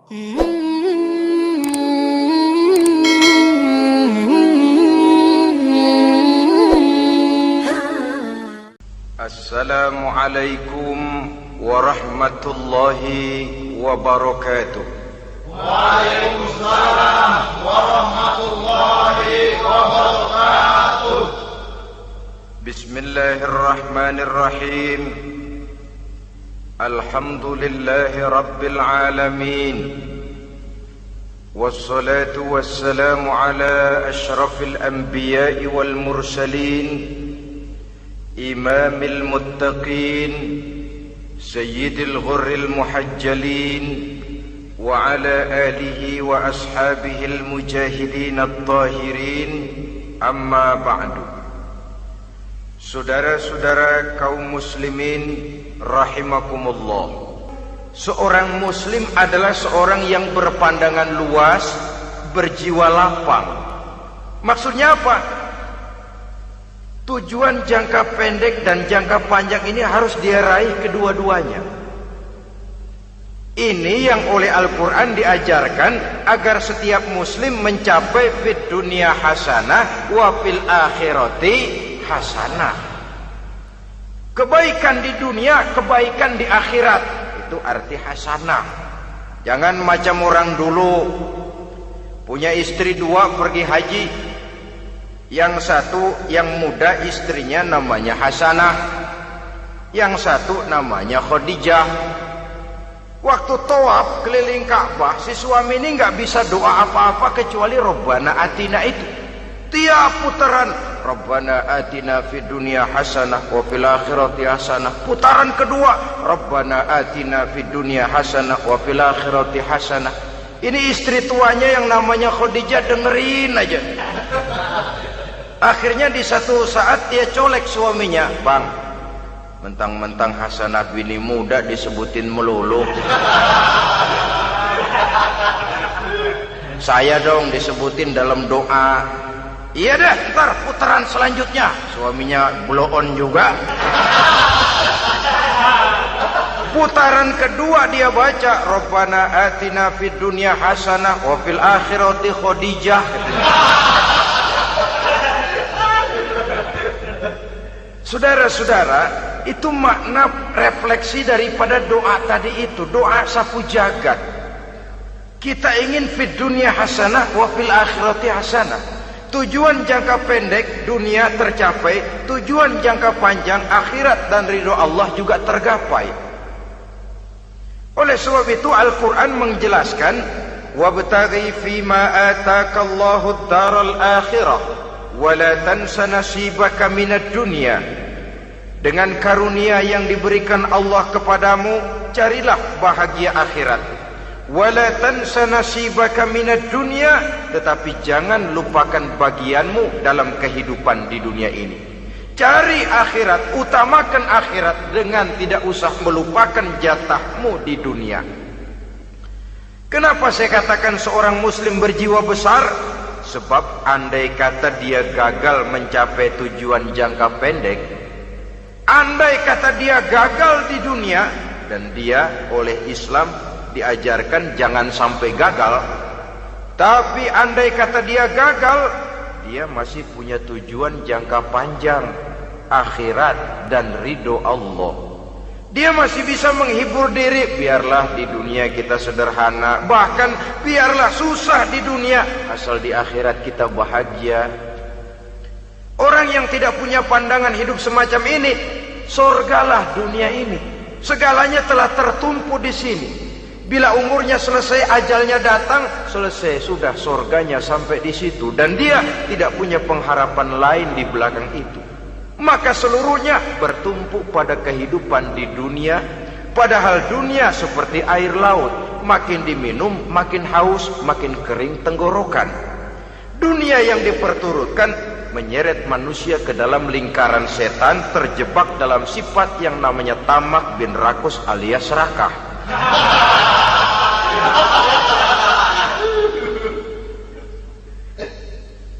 Assalamualaikum warahmatullahi wabarakatuh. Waalaikumsalam warahmatullahi wabarakatuh. Bismillahirrahmanirrahim. Alhamdulillahi rabbil alamin. Wassalatu wassalamu ala ashrafil anbiya'i wal mursalin, imamil muttaqin, sayyidil ghurril muhajjalin, wa ala alihi wa ashabihil mujahidin at-tahirin. Amma ba'du. Saudara-saudara kaum muslimin rahimakumullah, seorang muslim adalah seorang yang berpandangan luas, berjiwa lapang. Maksudnya apa? Tujuan jangka pendek dan jangka panjang ini harus dia raih kedua-duanya. Ini yang oleh Al-Quran diajarkan agar setiap muslim mencapai fid dunya hasanah wa fil akhirati hasanah. Kebaikan di dunia, kebaikan di akhirat, itu arti hasanah. Jangan macam orang dulu, punya istri dua pergi haji. Yang satu yang muda istrinya namanya Hasanah, yang satu namanya Khadijah. Waktu tawaf keliling Ka'bah, si suami ini nggak bisa doa apa-apa kecuali Rabbana Atina itu. Tiap putaran Rabbana Atina fid dunya hasanah wa fil akhirati hasanah. Putaran kedua Rabbana Atina fid dunya hasanah wa fil akhirati hasanah. Ini istri tuanya yang namanya Khadijah dengerin aja. Akhirnya di satu saat dia colek suaminya, "Bang, mentang-mentang Hasanah bini muda disebutin melulu. Saya dong disebutin dalam doa." "Iya dah, ntar putaran selanjutnya." Suaminya blow on juga. Putaran kedua dia baca Rabbana Atina fid dunya hasanah wa fil akhirati Khadijah. Saudara-saudara, itu makna refleksi daripada doa tadi itu, doa sapu jagat. Kita ingin fid dunya hasanah wa fil akhirati hasanah. Tujuan jangka pendek dunia tercapai, tujuan jangka panjang akhirat dan ridho Allah juga tergapai. Oleh sebab itu Al-Quran menjelaskan, wabtaghi fima atakallahu ad-daral akhirah wala tansa nasibaka minad dunya. Dengan karunia yang diberikan Allah kepadamu, carilah bahagia akhirat. Wala tansa nasibaka minad dunya, tetapi jangan lupakan bagianmu dalam kehidupan di dunia ini. Cari akhirat, utamakan akhirat dengan tidak usah melupakan jatahmu di dunia. Kenapa saya katakan seorang muslim berjiwa besar? Sebab andai kata dia gagal mencapai tujuan jangka pendek, andai kata dia gagal di dunia, dan dia oleh Islam diajarkan jangan sampai gagal, tapi andai kata dia gagal, dia masih punya tujuan jangka panjang, akhirat dan ridho Allah. Dia masih bisa menghibur diri, biarlah di dunia kita sederhana, bahkan biarlah susah di dunia, asal di akhirat kita bahagia. Orang yang tidak punya pandangan hidup semacam ini, sorgalah dunia ini. Segalanya telah tertumpu di sini. Bila umurnya selesai, ajalnya datang, selesai sudah sorganya sampai di situ, dan dia tidak punya pengharapan lain di belakang itu. Maka seluruhnya bertumpu pada kehidupan di dunia. Padahal dunia seperti air laut, makin diminum makin haus, makin kering tenggorokan. Dunia yang diperturutkan menyeret manusia ke dalam lingkaran setan, terjebak dalam sifat yang namanya tamak bin rakus alias serakah.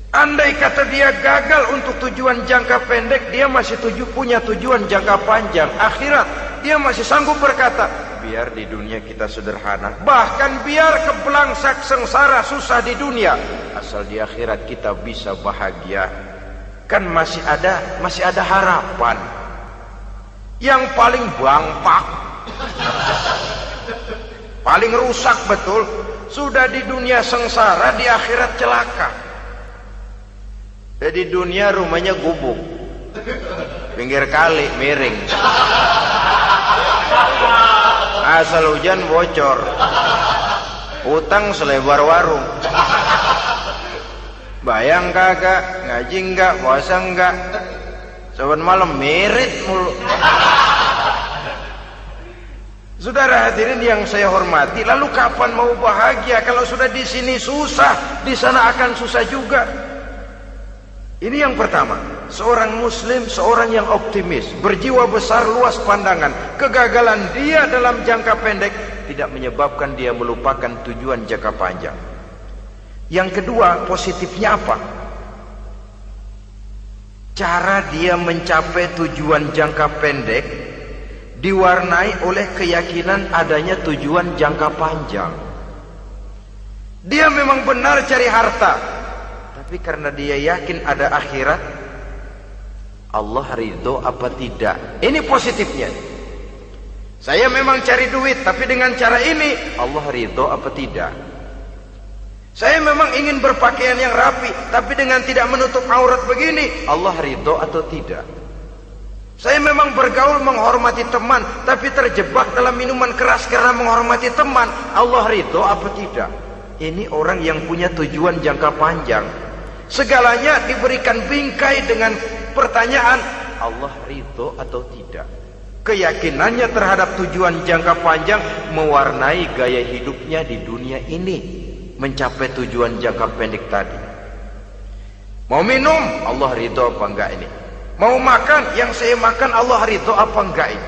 Andai kata dia gagal untuk tujuan jangka pendek, dia masih punya tujuan jangka panjang, akhirat. Dia masih sanggup berkata, biar di dunia kita sederhana, bahkan biar kebelangsak sengsara susah di dunia, asal di akhirat kita bisa bahagia. Kan masih ada harapan. Yang paling bangpak, paling rusak betul, sudah di dunia sengsara, di akhirat celaka. Jadi dunia rumahnya gubuk, pinggir kali miring, asal hujan bocor, utang selebar warung. Bayang kagak, ngaji enggak, puasa enggak, saban malam merit mulu. Saudara hadirin yang saya hormati, lalu kapan mau bahagia kalau sudah di sini susah, di sana akan susah juga. Ini yang pertama, seorang muslim, seorang yang optimis, berjiwa besar, luas pandangan. Kegagalan dia dalam jangka pendek tidak menyebabkan dia melupakan tujuan jangka panjang. Yang kedua, positifnya apa? Cara dia mencapai tujuan jangka pendek diwarnai oleh keyakinan adanya tujuan jangka panjang. Dia memang benar cari harta, tapi karena dia yakin ada akhirat, Allah ridho apa tidak? Ini positifnya. Saya memang cari duit, tapi dengan cara ini Allah ridho apa tidak? Saya memang ingin berpakaian yang rapi, tapi dengan tidak menutup aurat begini, Allah ridho atau tidak? Saya memang bergaul menghormati teman, tapi terjebak dalam minuman keras karena menghormati teman, Allah ridho apa tidak? Ini orang yang punya tujuan jangka panjang. Segalanya diberikan bingkai dengan pertanyaan, Allah ridho atau tidak? Keyakinannya terhadap tujuan jangka panjang mewarnai gaya hidupnya di dunia ini, mencapai tujuan jangka pendek tadi. Mau minum, Allah ridho apa enggak ini? Mau makan, yang saya makan Allah ridho apa enggak ini?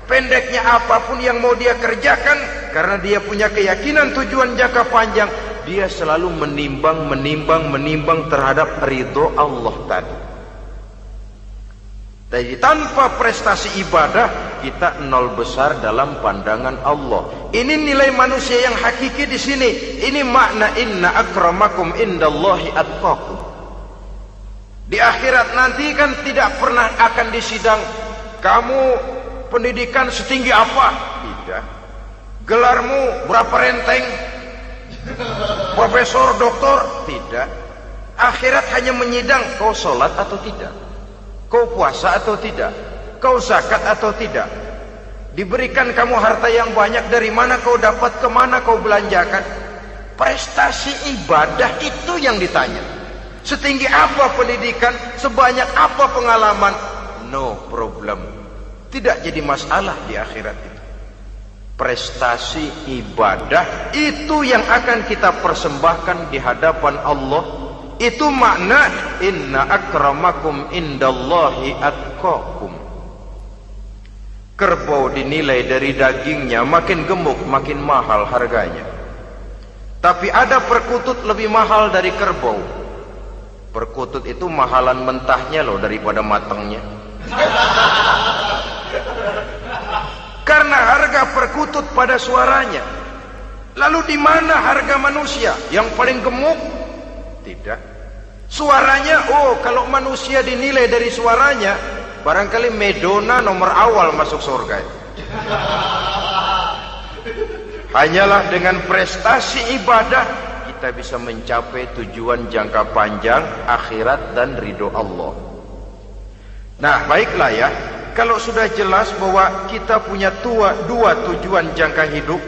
Pendeknya apapun yang mau dia kerjakan, karena dia punya keyakinan tujuan jangka panjang, dia selalu menimbang terhadap ridho Allah tadi. Jadi tanpa prestasi ibadah, kita nol besar dalam pandangan Allah. Ini nilai manusia yang hakiki di sini. Ini makna inna akramakum indallahi atqakum. Di akhirat nanti kan tidak pernah akan disidang, kamu pendidikan setinggi apa? Tidak. Gelarmu berapa renteng? Profesor, doktor? Tidak. Akhirat hanya menyidang kau sholat atau tidak, kau puasa atau tidak, kau zakat atau tidak. Diberikan kamu harta yang banyak, dari mana kau dapat, kemana kau belanjakan. Prestasi ibadah itu yang ditanya. Setinggi apa pendidikan, sebanyak apa pengalaman, no problem, tidak jadi masalah di akhirat itu. Prestasi ibadah itu yang akan kita persembahkan di hadapan Allah. Itu makna inna akramakum indallahi atqakum. Kerbau dinilai dari dagingnya, makin gemuk makin mahal harganya. Tapi ada perkutut lebih mahal dari kerbau. Perkutut itu mahalan mentahnya loh daripada matangnya. Karena harga perkutut pada suaranya. Lalu di mana harga manusia yang paling gemuk? Tidak. Suaranya, oh kalau manusia dinilai dari suaranya, barangkali Madonna nomor awal masuk surga. Hanyalah dengan prestasi ibadah kita bisa mencapai tujuan jangka panjang akhirat dan ridho Allah. Nah, baiklah ya, kalau sudah jelas bahwa kita punya dua tujuan jangka hidup,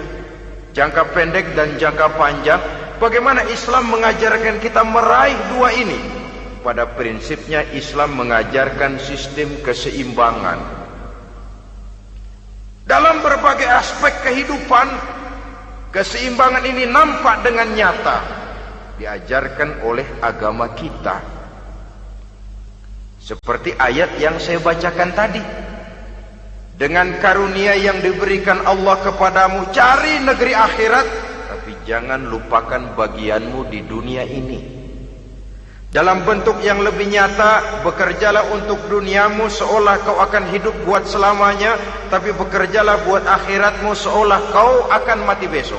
jangka pendek dan jangka panjang, bagaimana Islam mengajarkan kita meraih dua ini? Pada prinsipnya Islam mengajarkan sistem keseimbangan. Dalam berbagai aspek kehidupan, keseimbangan ini nampak dengan nyata diajarkan oleh agama kita. Seperti ayat yang saya bacakan tadi. Dengan karunia yang diberikan Allah kepadamu, cari negeri akhirat, tapi jangan lupakan bagianmu di dunia ini. Dalam bentuk yang lebih nyata, bekerjalah untuk duniamu seolah kau akan hidup buat selamanya, tapi bekerjalah buat akhiratmu seolah kau akan mati besok.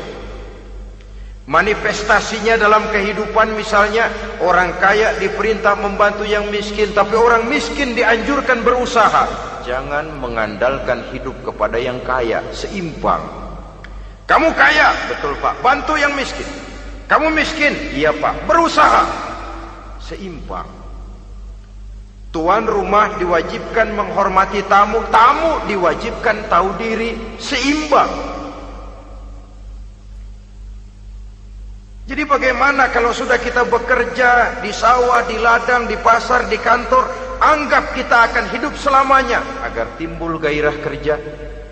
Manifestasinya dalam kehidupan, misalnya orang kaya diperintah membantu yang miskin, tapi orang miskin dianjurkan berusaha. Jangan mengandalkan hidup kepada yang kaya, seimbang. Kamu kaya, betul Pak, bantu yang miskin. Kamu miskin, iya Pak, berusaha, seimbang. Tuan rumah diwajibkan menghormati tamu, tamu diwajibkan tahu diri, seimbang. Jadi bagaimana kalau sudah kita bekerja di sawah, di ladang, di pasar, di kantor, anggap kita akan hidup selamanya agar timbul gairah kerja.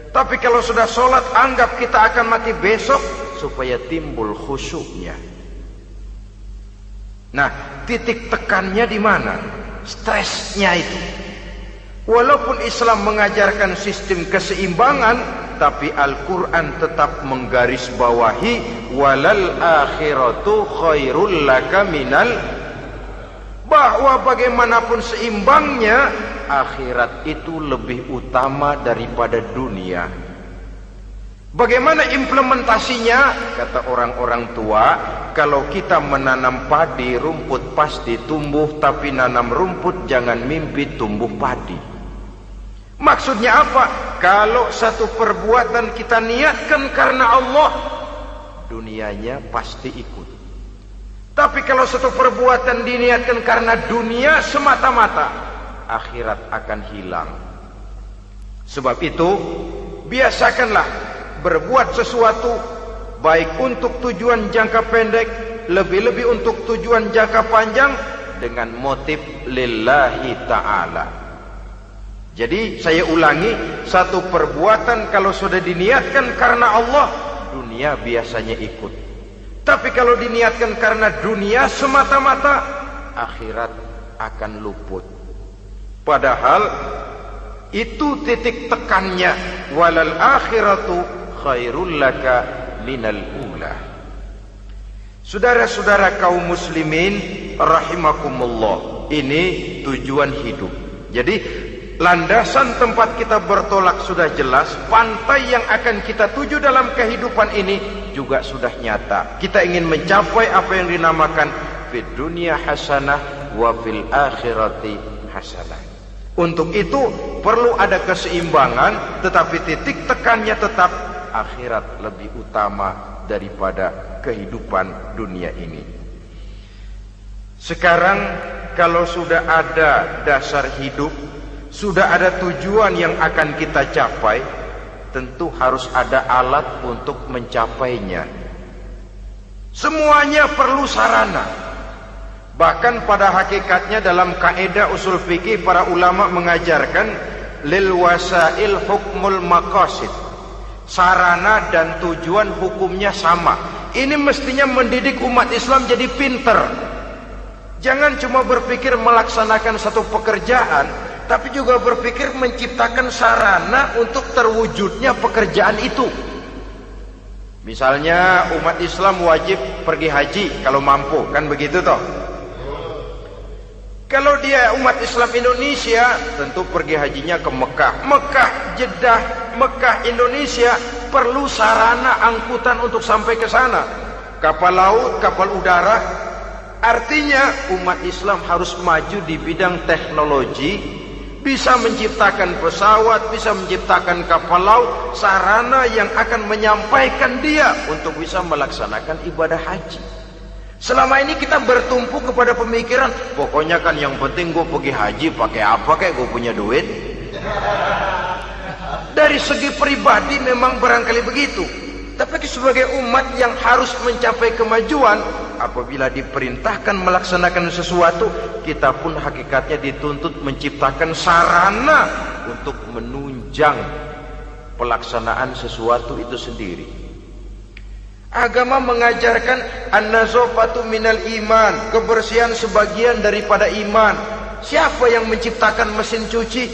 Tapi kalau sudah sholat, anggap kita akan mati besok supaya timbul khusyuknya. Nah, titik tekannya di mana? Stresnya itu. Walaupun Islam mengajarkan sistem keseimbangan, tapi Al-Quran tetap menggarisbawahi walal akhiratu khairul laka minal, bahwa bagaimanapun seimbangnya, akhirat itu lebih utama daripada dunia. Bagaimana implementasinya? Kata orang-orang tua, kalau kita menanam padi, rumput pasti tumbuh, tapi nanam rumput jangan mimpi tumbuh padi. Maksudnya apa? Kalau satu perbuatan kita niatkan karena Allah, dunianya pasti ikut. Tapi kalau satu perbuatan diniatkan karena dunia semata-mata, akhirat akan hilang. Sebab itu, biasakanlah berbuat sesuatu baik untuk tujuan jangka pendek, lebih-lebih untuk tujuan jangka panjang, dengan motif lillahi ta'ala. Jadi saya ulangi, satu perbuatan kalau sudah diniatkan karena Allah, dunia biasanya ikut. Tapi kalau diniatkan karena dunia semata-mata, akhirat akan luput. Padahal itu titik tekannya, walal akhiratu khairul laka minal ula. Saudara-saudara kaum muslimin rahimakumullah, ini tujuan hidup. Jadi landasan tempat kita bertolak sudah jelas, pantai yang akan kita tuju dalam kehidupan ini juga sudah nyata. Kita ingin mencapai apa yang dinamakan fid dunya hasanah wa fil akhirati hasanah. Untuk itu perlu ada keseimbangan, tetapi titik tekannya tetap akhirat lebih utama daripada kehidupan dunia ini. Sekarang kalau sudah ada dasar hidup, sudah ada tujuan yang akan kita capai, tentu harus ada alat untuk mencapainya. Semuanya perlu sarana. Bahkan pada hakikatnya dalam kaidah usul fikih, para ulama mengajarkan lil wasail hukmul maqasid. Sarana dan tujuan hukumnya sama. Ini mestinya mendidik umat Islam jadi pinter. Jangan cuma berpikir melaksanakan satu pekerjaan, tapi juga berpikir menciptakan sarana untuk terwujudnya pekerjaan itu. Misalnya umat Islam wajib pergi haji kalau mampu, kan begitu toh? Kalau dia umat Islam Indonesia, tentu pergi hajinya ke Mekah. Mekah, Jeddah, Mekah, Indonesia, perlu sarana angkutan untuk sampai ke sana. Kapal laut, kapal udara. Artinya umat Islam harus maju di bidang teknologi, bisa menciptakan pesawat, bisa menciptakan kapal laut, sarana yang akan menyampaikan dia untuk bisa melaksanakan ibadah haji. Selama ini kita bertumpu kepada pemikiran, pokoknya kan yang penting gue pergi haji, pakai apa kayak gue punya duit. Dari segi pribadi memang barangkali begitu. Tapi sebagai umat yang harus mencapai kemajuan, apabila diperintahkan melaksanakan sesuatu, kita pun hakikatnya dituntut menciptakan sarana untuk menunjang pelaksanaan sesuatu itu sendiri. Agama mengajarkan an-nazafatu minal iman, kebersihan sebagian daripada iman. Siapa yang menciptakan mesin cuci,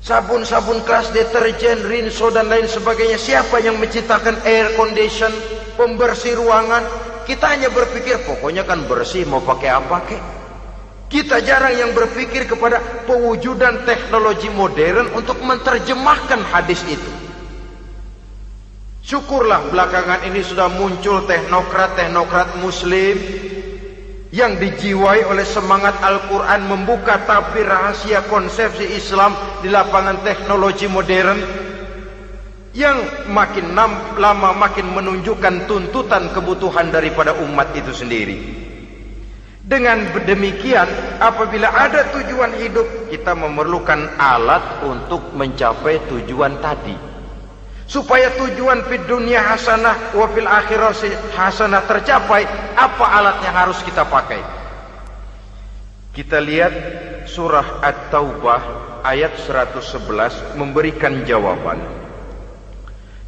sabun-sabun keras, deterjen, rinso dan lain sebagainya? Siapa yang menciptakan air condition, pembersih ruangan? Kita hanya berpikir pokoknya kan bersih, mau pakai apa kek. Kita jarang yang berpikir kepada pewujudan teknologi modern untuk menerjemahkan hadis itu. Syukurlah belakangan ini sudah muncul teknokrat-teknokrat muslim yang dijiwai oleh semangat Al-Quran membuka tabir rahasia konsepsi Islam di lapangan teknologi modern yang makin lama makin menunjukkan tuntutan kebutuhan daripada umat itu sendiri. Dengan demikian, apabila ada tujuan hidup, kita memerlukan alat untuk mencapai tujuan tadi. Supaya tujuan fid dunya hasanah wa fil akhirati hasanah tercapai, apa alat yang harus kita pakai? Kita lihat surah At-Taubah ayat 111 memberikan jawaban.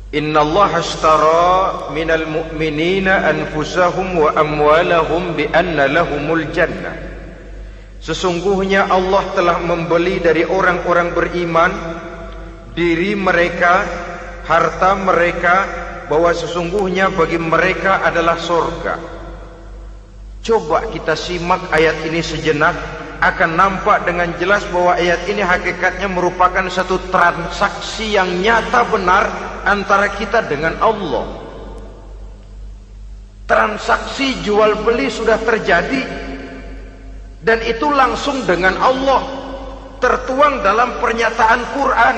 Innallaha ashtara minal mu'minina anfusahum wa amwalahum bi anna lahumul jannah. Sesungguhnya Allah telah membeli dari orang-orang beriman diri mereka, harta mereka, bahwa sesungguhnya bagi mereka adalah surga. Coba kita simak ayat ini sejenak, akan nampak dengan jelas bahwa ayat ini hakikatnya merupakan satu transaksi yang nyata benar antara kita dengan Allah. Transaksi jual beli sudah terjadi, dan itu langsung dengan Allah, tertuang dalam pernyataan Quran.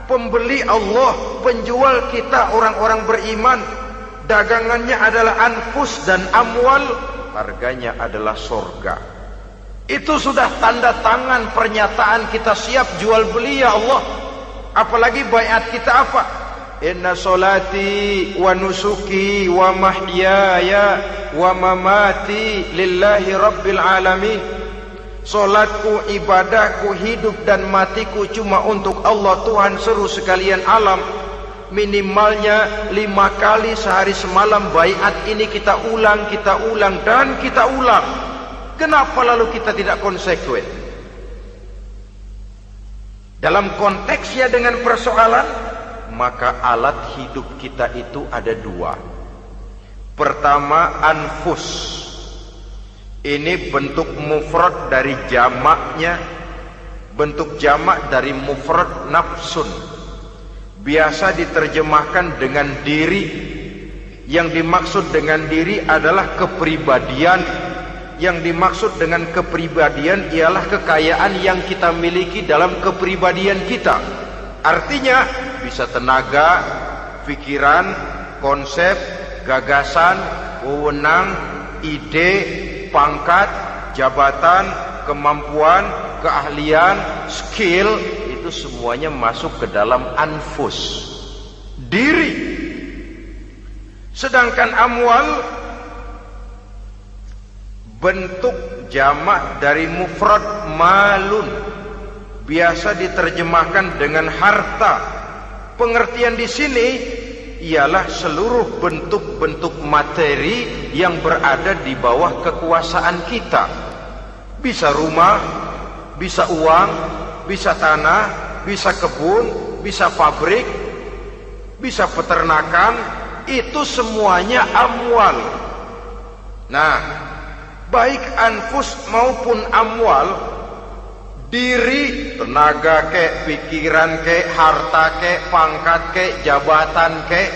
Pembeli Allah, penjual kita orang-orang beriman, dagangannya adalah anfus dan amwal, harganya adalah surga. Itu sudah tanda tangan pernyataan kita siap jual beli ya Allah. Apalagi baiat kita apa? Inna solati wa nusuki wa mahyaya wa mamati lillahi rabbil alamin. Solatku, ibadahku, hidup dan matiku cuma untuk Allah Tuhan seluruh sekalian alam. Minimalnya 5 kali sehari semalam baiat ini kita ulang dan kita ulang. Kenapa lalu kita tidak konsekuen? Dalam konteksnya dengan persoalan, maka alat hidup kita itu ada 2. Pertama, anfus. Ini bentuk mufrad dari jamaknya, bentuk jamak dari mufrad nafsun. Biasa diterjemahkan dengan diri. Yang dimaksud dengan diri adalah kepribadian. Yang dimaksud dengan kepribadian ialah kekayaan yang kita miliki dalam kepribadian kita. Artinya bisa tenaga, pikiran, konsep, gagasan, wewenang, ide, pangkat, jabatan, kemampuan, keahlian, skill, itu semuanya masuk ke dalam anfus, diri. Sedangkan amwal bentuk jamak dari mufrad malun, biasa diterjemahkan dengan harta. Pengertian di sini ialah seluruh bentuk-bentuk materi yang berada di bawah kekuasaan kita. Bisa rumah, bisa uang, bisa tanah, bisa kebun, bisa pabrik, bisa peternakan, itu semuanya amwal. Nah, baik anfus maupun amwal, diri, tenaga kek, pikiran kek, harta kek, pangkat kek, jabatan kek,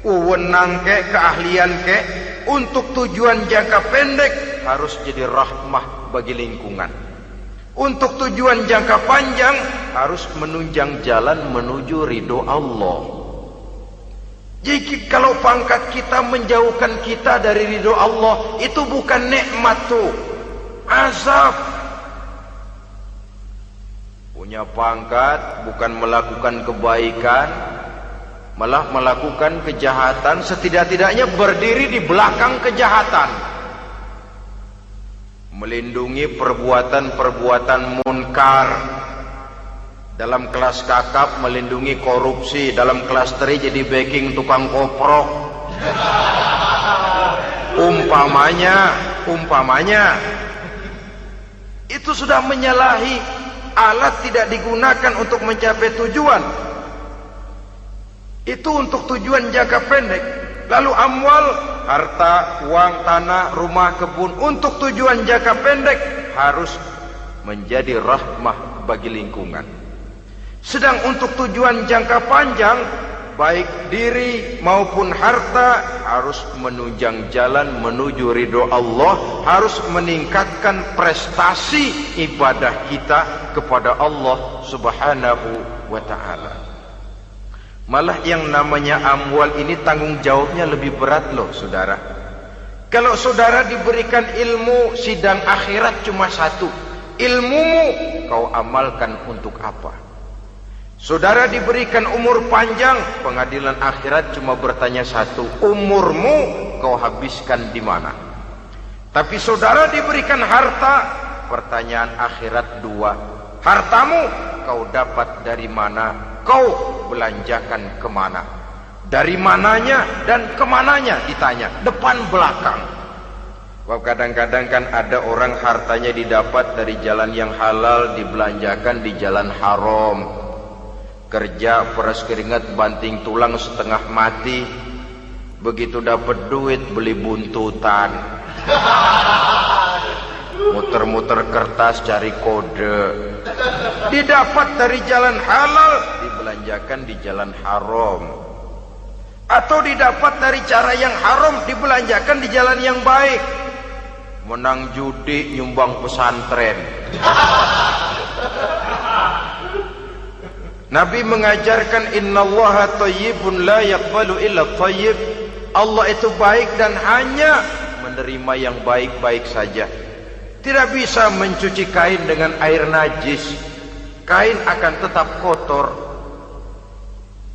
wewenang kek, keahlian kek, untuk tujuan jangka pendek harus jadi rahmah bagi lingkungan. Untuk tujuan jangka panjang harus menunjang jalan menuju ridho Allah. Jadi kalau pangkat kita menjauhkan kita dari ridho Allah, itu bukan nikmat tuh, azab. Punya pangkat bukan melakukan kebaikan, malah melakukan kejahatan, setidak-tidaknya berdiri di belakang kejahatan, melindungi perbuatan-perbuatan munkar. Dalam kelas kakap melindungi korupsi, dalam kelas teri jadi backing tukang koprok. Umpamanya itu sudah menyalahi. Alat tidak digunakan untuk mencapai tujuan, itu untuk tujuan jangka pendek. Lalu amwal, harta, uang, tanah, rumah, kebun untuk tujuan jangka pendek harus menjadi rahmah bagi lingkungan. Sedang untuk tujuan jangka panjang, baik diri maupun harta harus menunjang jalan menuju ridho Allah, harus meningkatkan prestasi ibadah kita kepada Allah Subhanahu wa ta'ala. Malah yang namanya amwal ini tanggung jawabnya lebih berat loh saudara. Kalau saudara diberikan ilmu, sidang akhirat cuma satu. Ilmumu kau amalkan untuk apa? Saudara diberikan umur panjang, pengadilan akhirat cuma bertanya satu, umurmu kau habiskan di mana? Tapi saudara diberikan harta, pertanyaan akhirat dua, hartamu kau dapat dari mana? Kau belanjakan kemana? Dari mananya dan kemananya ditanya, depan belakang. Kadang-kadang kan ada orang hartanya didapat dari jalan yang halal, dibelanjakan di jalan haram. Kerja peras keringat banting tulang setengah mati, begitu dapat duit beli buntutan, muter-muter kertas cari kode. Didapat dari jalan halal, dibelanjakan di jalan haram. Atau didapat dari cara yang haram, dibelanjakan di jalan yang baik. Menang judi, nyumbang pesantren. Nabi mengajarkan innallaha thayyibun la yaqbalu illa thayyib. Allah itu baik dan hanya menerima yang baik-baik saja. Tidak bisa mencuci kain dengan air najis. Kain akan tetap kotor.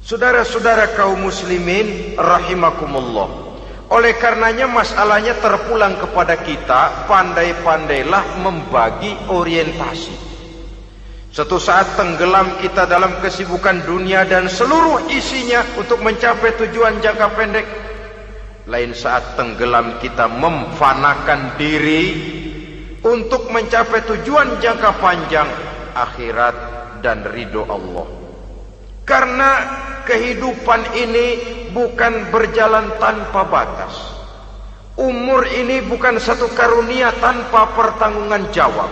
Saudara-saudara kaum muslimin rahimakumullah. Oleh karenanya masalahnya terpulang kepada kita, pandai-pandailah membagi orientasi. Suatu saat tenggelam kita dalam kesibukan dunia dan seluruh isinya untuk mencapai tujuan jangka pendek. Lain saat tenggelam kita memfanakan diri untuk mencapai tujuan jangka panjang, akhirat dan ridho Allah. Karena kehidupan ini bukan berjalan tanpa batas. Umur ini bukan satu karunia tanpa pertanggungan jawab.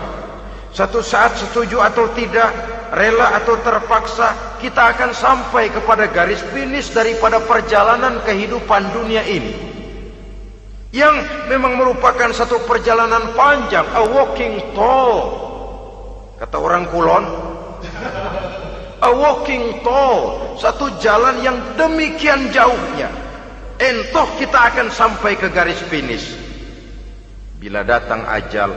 Satu saat setuju atau tidak, rela atau terpaksa, kita akan sampai kepada garis finish daripada perjalanan kehidupan dunia ini, yang memang merupakan satu perjalanan panjang, a walking tall. Kata orang Kulon, a walking tall, satu jalan yang demikian jauhnya. Entoh kita akan sampai ke garis finish. Bila datang ajal,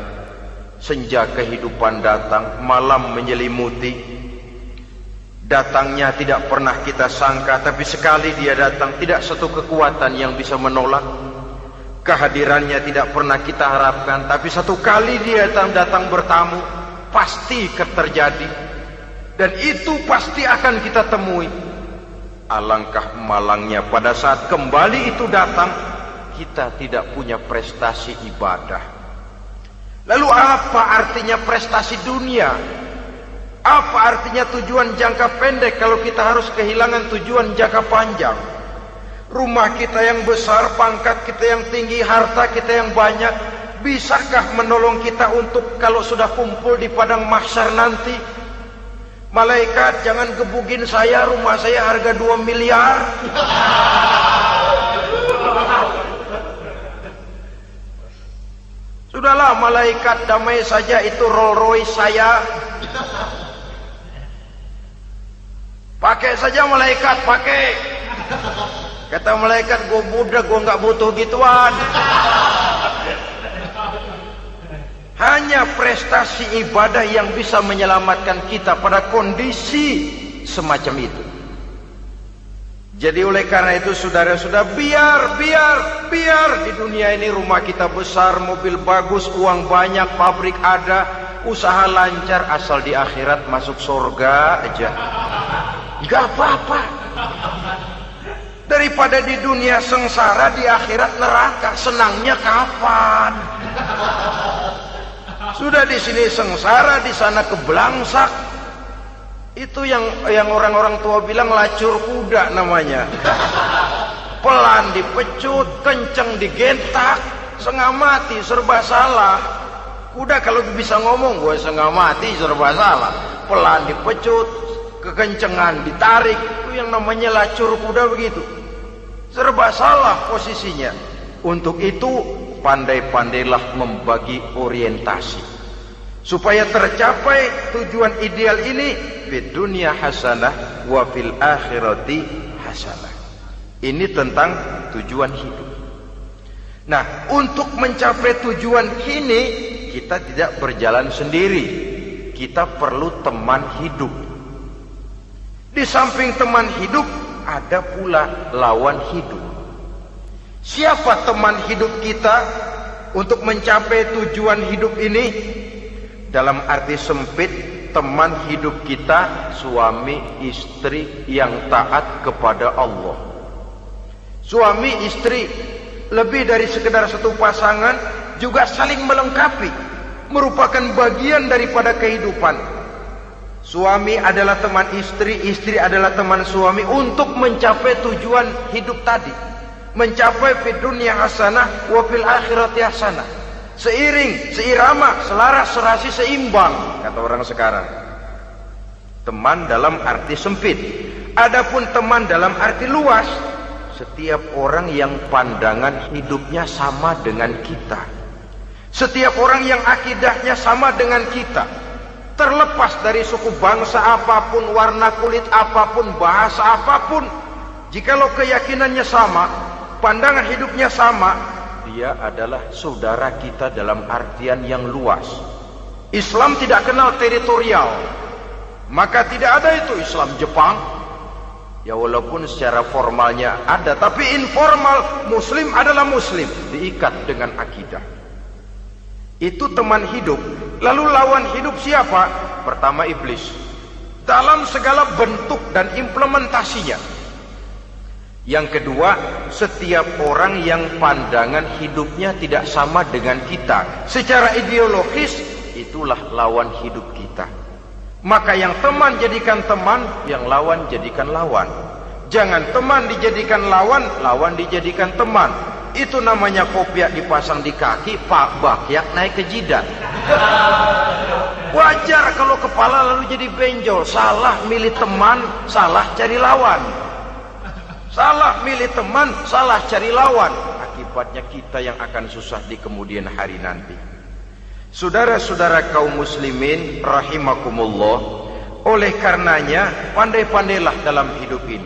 senja kehidupan datang, malam menyelimuti. Datangnya tidak pernah kita sangka, tapi sekali dia datang, tidak satu kekuatan yang bisa menolak. Kehadirannya tidak pernah kita harapkan, tapi satu kali dia datang bertamu, pasti terjadi. Dan itu pasti akan kita temui. Alangkah malangnya pada saat kembali itu datang, kita tidak punya prestasi ibadah. Lalu apa artinya prestasi dunia? Apa artinya tujuan jangka pendek kalau kita harus kehilangan tujuan jangka panjang? Rumah kita yang besar, pangkat kita yang tinggi, harta kita yang banyak, bisakah menolong kita untuk kalau sudah kumpul di padang mahsyar nanti? Malaikat, jangan gebugin saya, rumah saya harga 2 miliar. Sudahlah malaikat, damai saja, itu Rolls Royce saya. Pakai saja malaikat, pakai. Kata malaikat, gue budak, gue nggak butuh gituan. Hanya prestasi ibadah yang bisa menyelamatkan kita pada kondisi semacam itu. Jadi oleh karena itu saudara-saudara, biar di dunia ini rumah kita besar, mobil bagus, uang banyak, pabrik ada, usaha lancar, asal di akhirat masuk surga aja. Gak apa-apa. Daripada di dunia sengsara, di akhirat neraka, senangnya kapan? Sudah di sini sengsara, di sana kebelangsak. Itu yang orang-orang tua bilang lacur kuda namanya. pelan dipecut, kenceng digentak, setengah mati, serba salah. Kuda kalau bisa ngomong, gue setengah mati, serba salah. Pelan dipecut, kekencengan ditarik, itu yang namanya lacur kuda begitu. Serba salah posisinya. Untuk itu pandai-pandailah membagi orientasi supaya tercapai tujuan ideal ini, fid dunya hasanah wa fil akhirati hasanah. Ini tentang tujuan hidup. Nah, untuk mencapai tujuan ini kita tidak berjalan sendiri. Kita perlu teman hidup. Di samping teman hidup ada pula lawan hidup. Siapa teman hidup kita untuk mencapai tujuan hidup ini? Dalam arti sempit, teman hidup kita suami istri yang taat kepada Allah. Suami istri lebih dari sekedar satu pasangan, juga saling melengkapi, merupakan bagian daripada kehidupan. Suami adalah teman istri, istri adalah teman suami untuk mencapai tujuan hidup tadi, mencapai fid dunya hasanah wa fil akhirati hasanah. Seiring, seirama, selaras, serasi, seimbang, kata orang sekarang. Teman dalam arti sempit. Adapun teman dalam arti luas, setiap orang yang pandangan hidupnya sama dengan kita, setiap orang yang akidahnya sama dengan kita, terlepas dari suku bangsa apapun, warna kulit apapun, bahasa apapun, jikalau keyakinannya sama, pandangan hidupnya sama, dia adalah saudara kita dalam artian yang luas. Islam tidak kenal teritorial, maka tidak ada itu Islam Jepang. Ya walaupun secara formalnya ada, tapi informal Muslim adalah Muslim, diikat dengan akidah. Itu teman hidup. Lalu lawan hidup siapa? Pertama iblis, dalam segala bentuk dan implementasinya. Yang kedua, setiap orang yang pandangan hidupnya tidak sama dengan kita secara ideologis, itulah lawan hidup kita. Maka yang teman jadikan teman, yang lawan jadikan lawan. Jangan teman dijadikan lawan, lawan dijadikan teman. Itu namanya kopiah dipasang di kaki, pak bakyak naik ke jidat. Wajar kalau kepala lalu jadi benjol. Salah milih teman, salah cari lawan. Salah milih teman, salah cari lawan. Akibatnya kita yang akan susah di kemudian hari nanti. Saudara-saudara kaum muslimin rahimakumullah, oleh karenanya pandai-pandailah dalam hidup ini.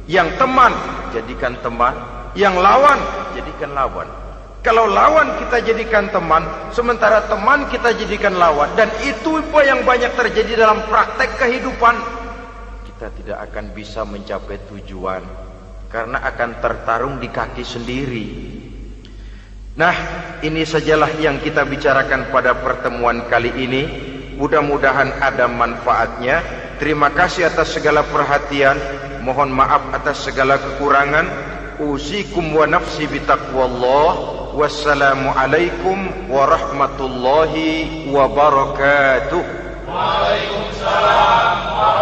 Yang teman jadikan teman, yang lawan jadikan lawan. Kalau lawan kita jadikan teman, sementara teman kita jadikan lawan, dan itu yang banyak terjadi dalam praktek kehidupan, kita tidak akan bisa mencapai tujuan, karena akan tertarung di kaki sendiri. Nah, ini sajalah yang kita bicarakan pada pertemuan kali ini. Mudah-mudahan ada manfaatnya. Terima kasih atas segala perhatian. Mohon maaf atas segala kekurangan. Usikum wa nafsi bitaqwallah. Wassalamualaikum warahmatullahi wabarakatuh. Waalaikumsalam.